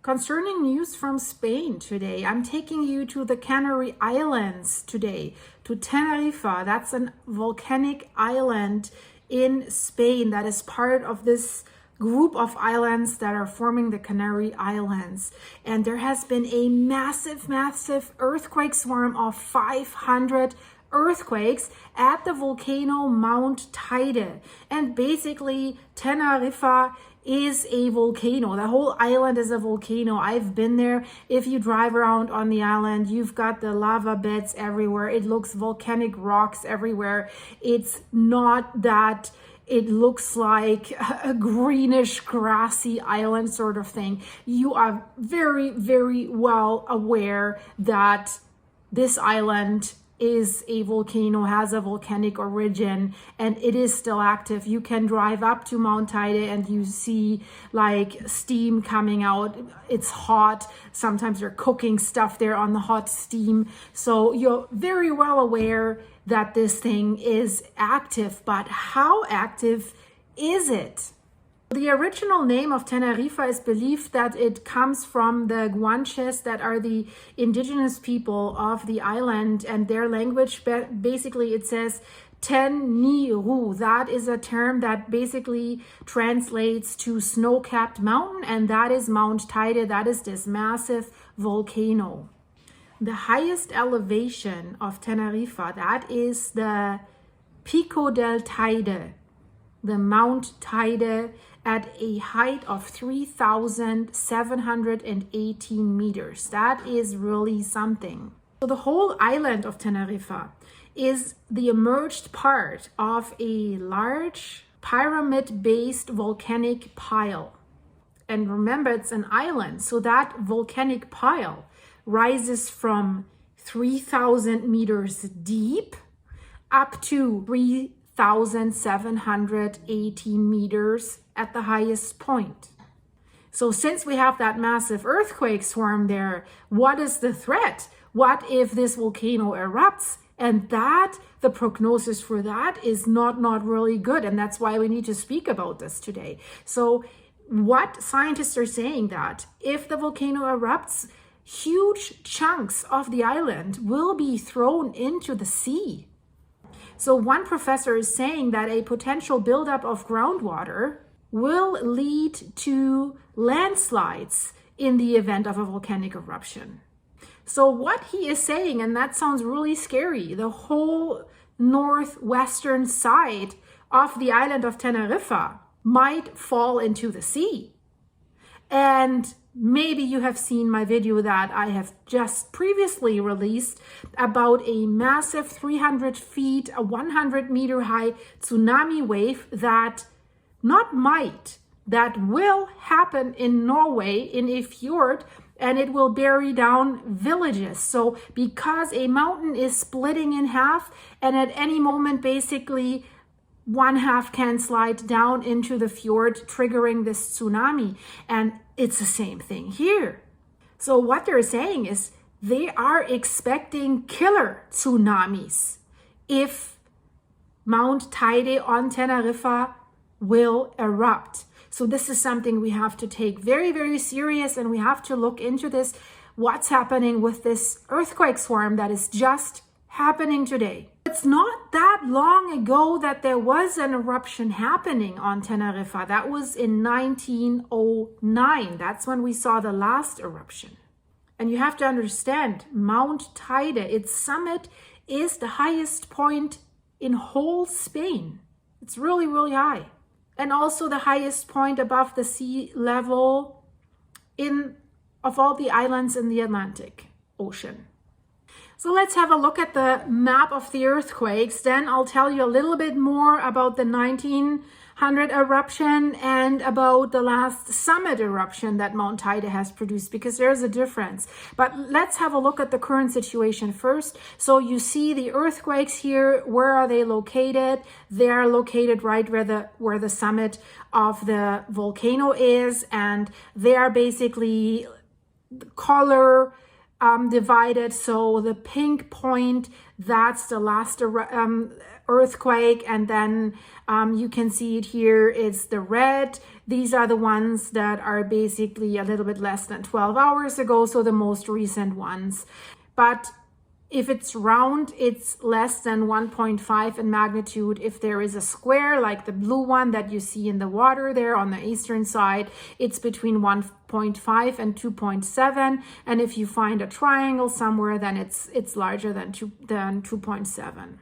Concerning news from Spain today, I'm taking you to the Canary Islands today, to Tenerife. That's a volcanic island in Spain that is part of this group of islands that are forming the Canary Islands. And there has been a massive earthquake swarm of 500 earthquakes at the volcano Mount Teide. And basically, Tenerife is a volcano. The whole island is a volcano. I've been there. If you drive around on the island, you've got the lava beds everywhere. It looks volcanic rocks everywhere. It's not that it looks like a greenish grassy island sort of thing. You are very well aware that this island is a volcano, has a volcanic origin, and it is still active. You can drive up to Mount Teide and you see like steam coming out. It's hot. Sometimes they're cooking stuff there on the hot steam. So you're very well aware that this thing is active, but how active is it? The original name of Tenerife is believed that it comes from the Guanches, that are the indigenous people of the island, and their language, basically it says Teniru. That is a term that basically translates to snow-capped mountain, and that is Mount Teide. That is this massive volcano. The highest elevation of Tenerife, that is the Pico del Teide, the Mount Teide, at a height of 3,718 meters. That is really something. So the whole island of Tenerife is the emerged part of a large pyramid-based volcanic pile. And remember, it's an island, so that volcanic pile rises from 3,000 meters deep up to 3,718 meters at the highest point. So since we have that massive earthquake swarm there, what is the threat? What if this volcano erupts? And that, the prognosis for that is not really good. And that's why we need to speak about this today. So what scientists are saying that if the volcano erupts, huge chunks of the island will be thrown into the sea. So one professor is saying that a potential buildup of groundwater will lead to landslides in the event of a volcanic eruption. So what he is saying, and that sounds really scary, the whole northwestern side of the island of Tenerife might fall into the sea. And maybe you have seen my video that I have just previously released about a massive 300 feet, a 100 meter high tsunami wave that will happen in Norway in a fjord, and it will bury down villages. So because a mountain is splitting in half, and at any moment basically one half can slide down into the fjord, triggering this tsunami. And it's the same thing here. So what they're saying is they are expecting killer tsunamis if Mount Teide on Tenerife will erupt. So this is something we have to take very serious, and we have to look into this, what's happening with this earthquake swarm that is just happening today. It's not that long ago that there was an eruption happening on Tenerife. That was in 1909. That's when we saw the last eruption. And you have to understand, Mount Teide, its summit is the highest point in whole Spain. It's really high. And also the highest point above the sea level of all the islands in the Atlantic Ocean. So let's have a look at the map of the earthquakes. Then I'll tell you a little bit more about the 1900 eruption and about the last summit eruption that Mount Teide has produced, because there's a difference. But let's have a look at the current situation first. So you see the earthquakes here. Where are they located? They are located right where the summit of the volcano is, and they are basically color divided. So the pink point, that's the last earthquake, and then you can see it here, it's the red These are the ones that are basically a little bit less than 12 hours ago, so the most recent ones. But if it's round, it's less than 1.5 in magnitude. If there is a square, like the blue one that you see in the water there on the eastern side, it's between 1.5 and 2.7. And if you find a triangle somewhere, then it's larger than 2.7.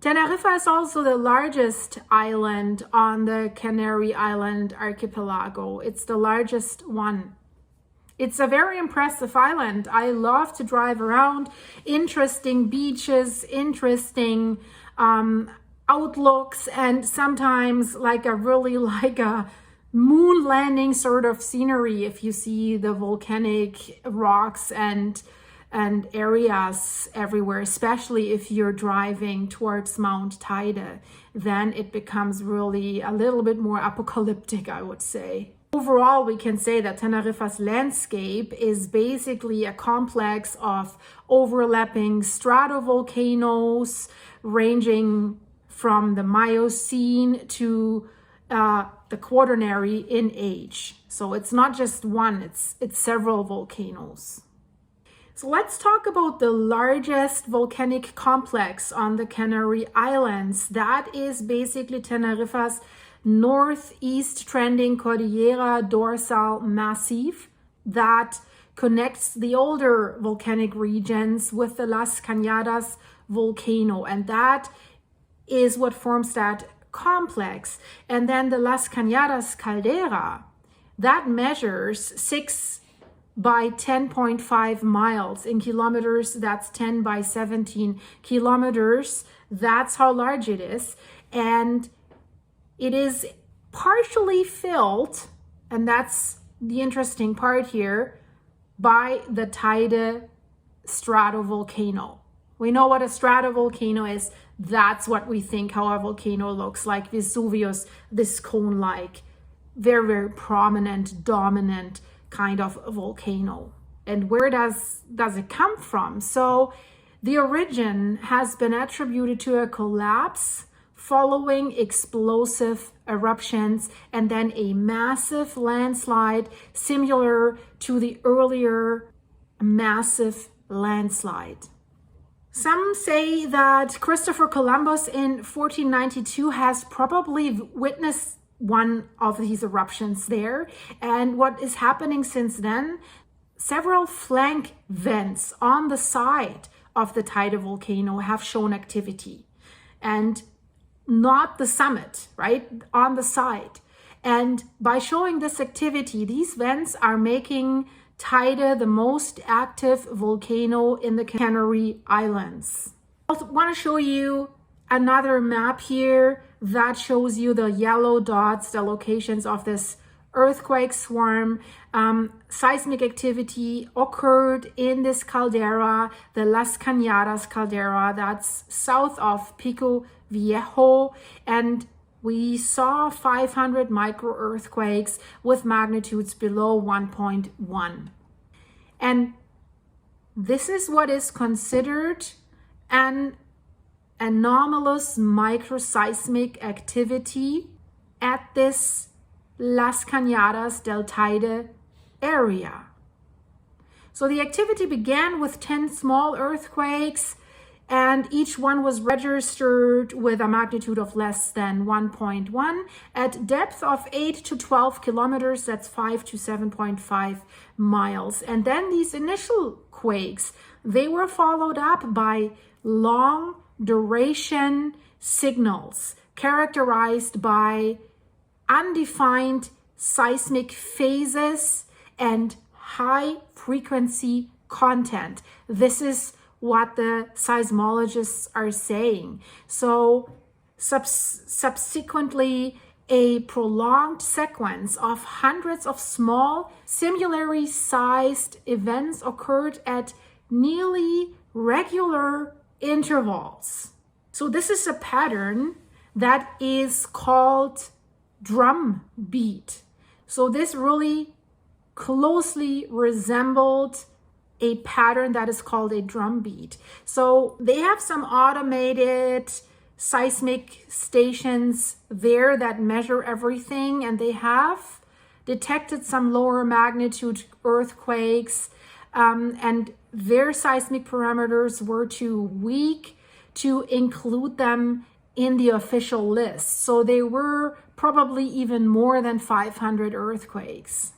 Tenerife is also the largest island on the Canary Island archipelago. It's the largest one. It's a very impressive island. I love to drive around. Interesting beaches, interesting outlooks, and sometimes like a moon landing sort of scenery if you see the volcanic rocks and areas everywhere, especially if you're driving towards Mount Teide. Then it becomes really a little bit more apocalyptic, I would say. Overall, we can say that Tenerife's landscape is basically a complex of overlapping stratovolcanoes ranging from the Miocene to the Quaternary in age. So it's not just one, it's several volcanoes. So let's talk about the largest volcanic complex on the Canary Islands. That is basically Tenerife's northeast trending Cordillera Dorsal Massif that connects the older volcanic regions with the Las Cañadas volcano, and that is what forms that complex. And then the Las Cañadas caldera, that measures 6 by 10.5 miles. In kilometers, that's 10 by 17 kilometers. That's how large it is. And it is partially filled, and that's the interesting part here, by the Teide stratovolcano. We know what a stratovolcano is. That's what we think how a volcano looks like. Vesuvius, this cone-like, very, very prominent, dominant kind of volcano. And where does it come from? So the origin has been attributed to a collapse following explosive eruptions and then a massive landslide similar to the earlier massive landslide. Some say that Christopher Columbus in 1492 has probably witnessed one of these eruptions there. And what is happening since then? Several flank vents on the side of the Teide volcano have shown activity. And not the summit, right? On the side. And by showing this activity, these vents are making Teide the most active volcano in the Canary Islands. I want to show you another map here that shows you the yellow dots, the locations of this earthquake swarm. Seismic activity occurred in this caldera, the Las Cañadas caldera, that's south of Pico Viejo, and we saw 500 micro earthquakes with magnitudes below 1.1. And this is what is considered an anomalous microseismic activity at this Las Cañadas del Teide area. So the activity began with 10 small earthquakes, and each one was registered with a magnitude of less than 1.1 at depth of 8 to 12 kilometers, that's 5 to 7.5 miles. And then these initial quakes, they were followed up by long duration signals characterized by undefined seismic phases and high frequency content. This is what the seismologists are saying. So subsequently, a prolonged sequence of hundreds of small, similarly sized events occurred at nearly regular intervals. So this is a pattern that is called drum beat. So this really closely resembled a pattern that is called a drum beat. So they have some automated seismic stations there that measure everything, and they have detected some lower magnitude earthquakes, and their seismic parameters were too weak to include them in the official list. So they were probably even more than 500 earthquakes.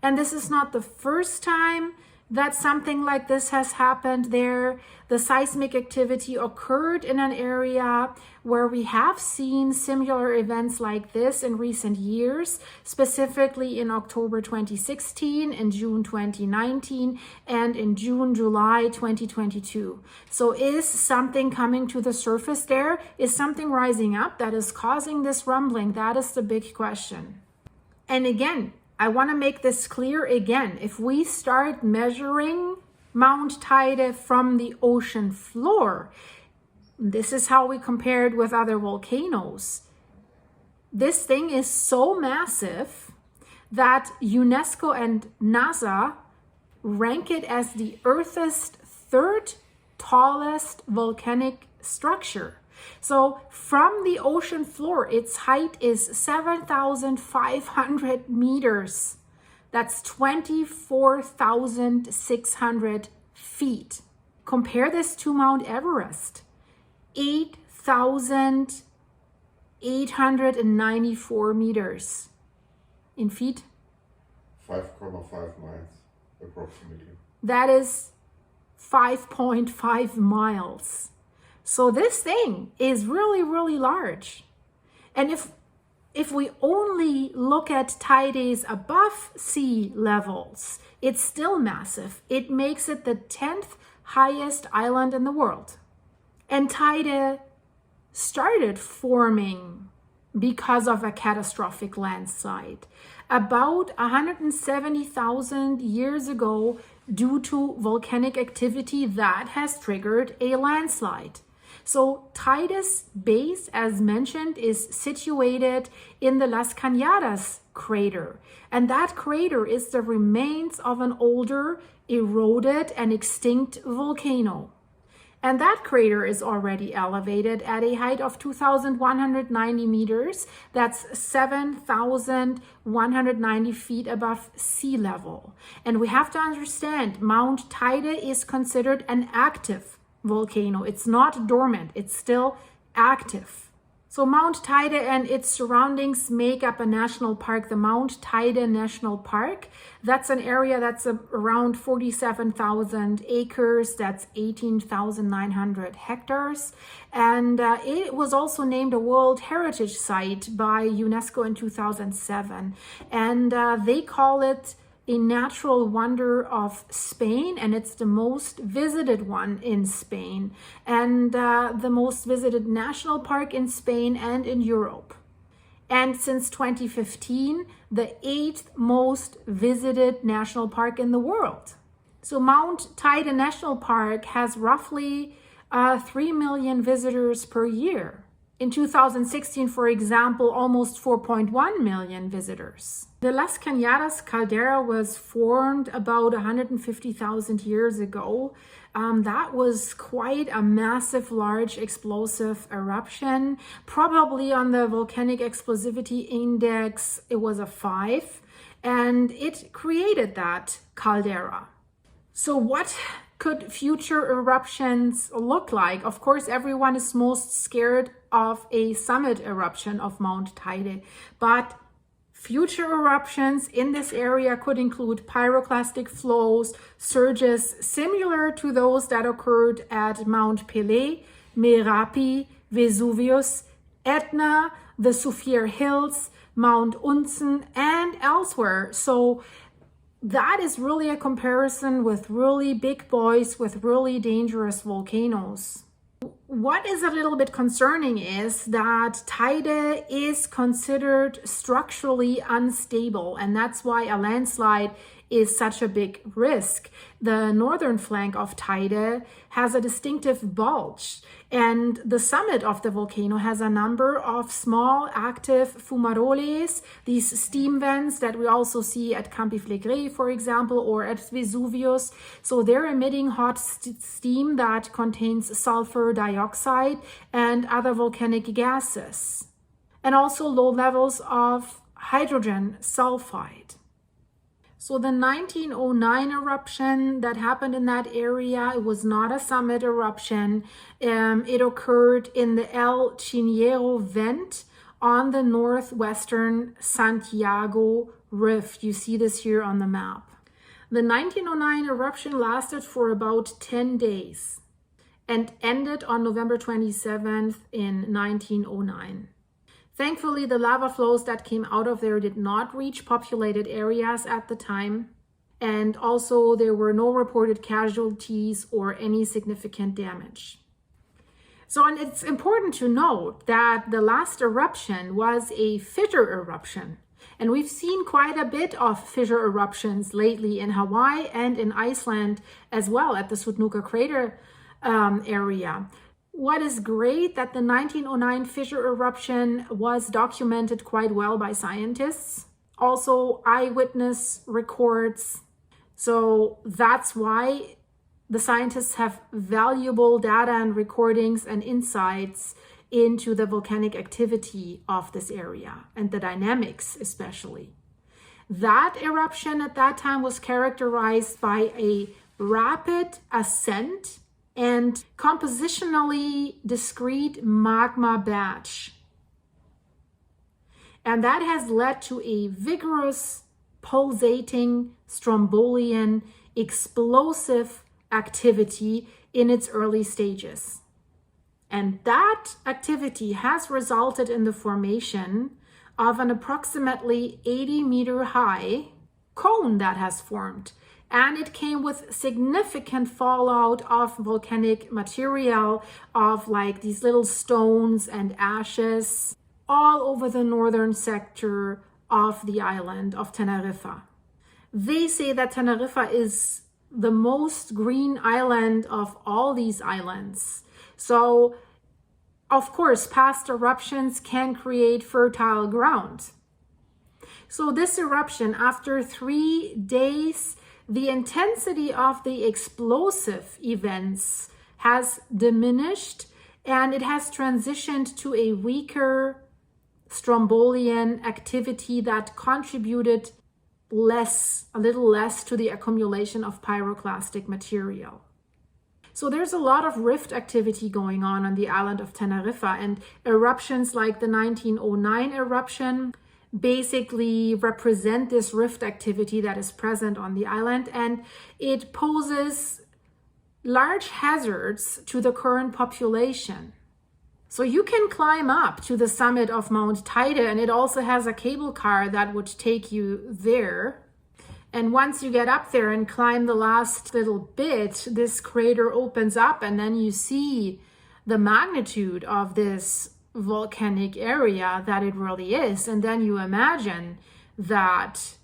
And this is not the first time that something like this has happened there. The seismic activity occurred in an area where we have seen similar events like this in recent years, specifically in October 2016, in June 2019, and in July 2022. So is something coming to the surface there? Is something rising up that is causing this rumbling? That is the big question. And again, I want to make this clear again. If we start measuring Mount Teide from the ocean floor, this is how we compare it with other volcanoes. This thing is so massive that UNESCO and NASA rank it as the Earth's third tallest volcanic structure. So from the ocean floor, its height is 7,500 meters. That's 24,600 feet. Compare this to Mount Everest, 8,894 meters. In feet? 5.5 miles, approximately. That is 5.5 miles. So this thing is really, really large. And if we only look at Teide's above sea levels, it's still massive. It makes it the 10th highest island in the world. And Teide started forming because of a catastrophic landslide about 170,000 years ago due to volcanic activity that has triggered a landslide. So Teide's base, as mentioned, is situated in the Las Cañadas crater. And that crater is the remains of an older, eroded, and extinct volcano. And that crater is already elevated at a height of 2,190 meters. That's 7,190 feet above sea level. And we have to understand, Mount Teide is considered an active volcano. It's not dormant, it's still active. So Mount Teide and its surroundings make up a national park, the Mount Teide National Park. That's an area that's around 47,000 acres. That's 18,900 hectares. And it was also named a World Heritage Site by UNESCO in 2007. And they call it a natural wonder of Spain, and it's the most visited one in Spain, and the most visited national park in Spain and in Europe. And since 2015, the 8th most visited national park in the world. So Mount Teide National Park has roughly 3 million visitors per year. In 2016, for example, almost 4.1 million visitors. The Las Cañadas caldera was formed about 150,000 years ago. That was quite a massive, large, explosive eruption. Probably on the volcanic explosivity index, it was a 5, and it created that caldera. So what could future eruptions look like? Of course, everyone is most scared of a summit eruption of Mount Teide, but future eruptions in this area could include pyroclastic flows, surges similar to those that occurred at Mount Pelée, Merapi, Vesuvius, Etna, the Soufriere Hills, Mount Unzen, and elsewhere. So that is really a comparison with really big boys, with really dangerous volcanoes. What is a little bit concerning is that Teide is considered structurally unstable, and that's why a landslide is such a big risk. The northern flank of Teide has a distinctive bulge, and the summit of the volcano has a number of small active fumaroles, these steam vents that we also see at Campi Flegrei, for example, or at Vesuvius. So they're emitting hot steam that contains sulfur dioxide and other volcanic gases, and also low levels of hydrogen sulfide. So the 1909 eruption that happened in that area, it was not a summit eruption. It occurred in the El Chiniero vent on the northwestern Santiago Rift. You see this here on the map. The 1909 eruption lasted for about 10 days and ended on November 27th in 1909. Thankfully, the lava flows that came out of there did not reach populated areas at the time. And also, there were no reported casualties or any significant damage. So, and it's important to note that the last eruption was a fissure eruption. And we've seen quite a bit of fissure eruptions lately in Hawaii and in Iceland as well at the Sutnuka crater area. What is great that the 1909 fissure eruption was documented quite well by scientists, also eyewitness records. So that's why the scientists have valuable data and recordings and insights into the volcanic activity of this area and the dynamics especially. That eruption at that time was characterized by a rapid ascent and compositionally discrete magma batch. And that has led to a vigorous, pulsating, strombolian, explosive activity in its early stages. And that activity has resulted in the formation of an approximately 80-meter high cone that has formed. And it came with significant fallout of volcanic material, of like these little stones and ashes all over the northern sector of the island of Tenerife. They say that Tenerife is the most green island of all these islands. So, of course, past eruptions can create fertile ground. So this eruption, after 3 days, the intensity of the explosive events has diminished and it has transitioned to a weaker strombolian activity that contributed a little less to the accumulation of pyroclastic material. So there's a lot of rift activity going on the island of Tenerife, and eruptions like the 1909 eruption basically represent this rift activity that is present on the island, and it poses large hazards to the current population. So you can climb up to the summit of Mount Teide, and it also has a cable car that would take you there. And once you get up there and climb the last little bit, this crater opens up, and then you see the magnitude of this volcanic area that it really is. And then you imagine that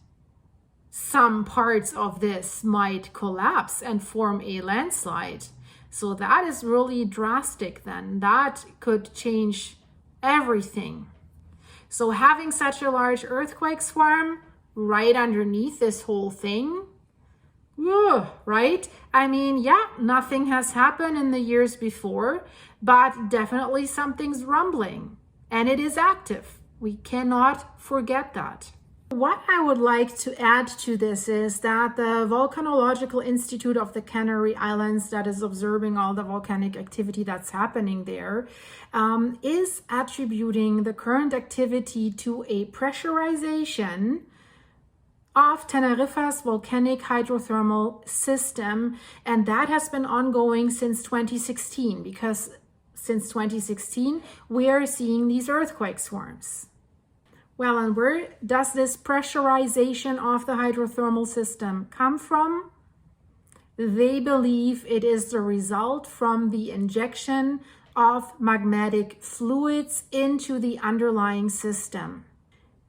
some parts of this might collapse and form a landslide. So that is really drastic then. That could change everything. So having such a large earthquake swarm right underneath this whole thing, right? I mean, yeah, nothing has happened in the years before, but definitely something's rumbling and it is active. We cannot forget that. What I would like to add to this is that the Volcanological Institute of the Canary Islands, that is observing all the volcanic activity that's happening there, is attributing the current activity to a pressurization of Tenerife's volcanic hydrothermal system, and that has been ongoing since 2016, because since 2016 we are seeing these earthquake swarms. Well, and where does this pressurization of the hydrothermal system come from? They believe it is the result from the injection of magmatic fluids into the underlying system.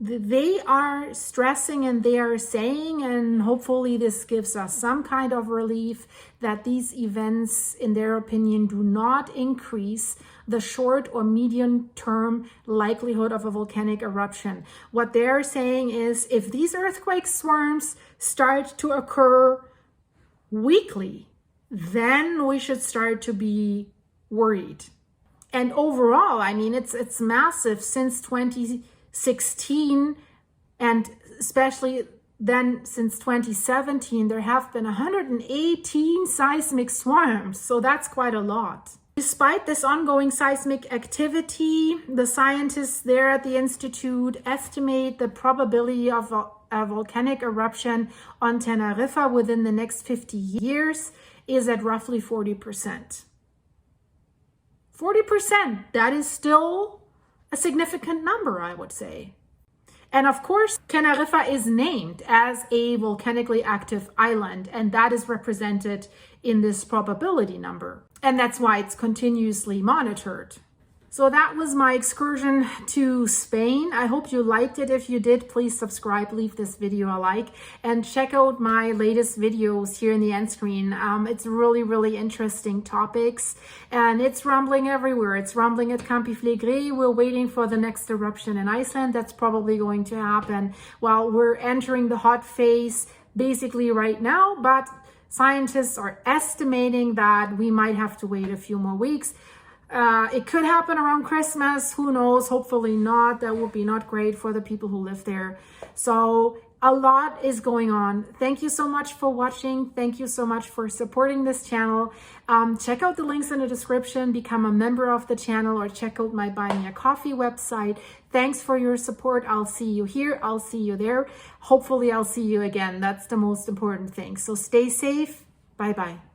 they are stressing and they are saying, and hopefully this gives us some kind of relief, that these events, in their opinion, do not increase the short or medium term likelihood of a volcanic eruption. What they're saying is, if these earthquake swarms start to occur weekly, then we should start to be worried. And overall, I mean, it's massive. Since 2016, and especially then since 2017, there have been 118 seismic swarms. So that's quite a lot. Despite this ongoing seismic activity, the scientists there at the Institute estimate the probability of a volcanic eruption on Tenerife within the next 50 years is at roughly 40%. 40%, that is still a significant number, I would say. And of course, Tenerife is named as a volcanically active island, and that is represented in this probability number. And that's why it's continuously monitored. So that was my excursion to Spain. I hope you liked it. If you did, please subscribe, leave this video a like, and check out my latest videos here in the end screen. It's really interesting topics, and it's rumbling everywhere. It's rumbling at Campi Flegrei. We're waiting for the next eruption in Iceland. That's probably going to happen while we're entering the hot phase basically right now, but scientists are estimating that we might have to wait a few more weeks. It could happen around Christmas, who knows, hopefully not. That would be not great for the people who live there. So a lot is going on. Thank you so much for watching. Thank you so much for supporting this channel. Check out the links in the description, become a member of the channel, or check out my Buy Me a Coffee website. Thanks for your support. I'll see you here. I'll see you there. Hopefully I'll see you again. That's the most important thing. So stay safe. Bye-bye.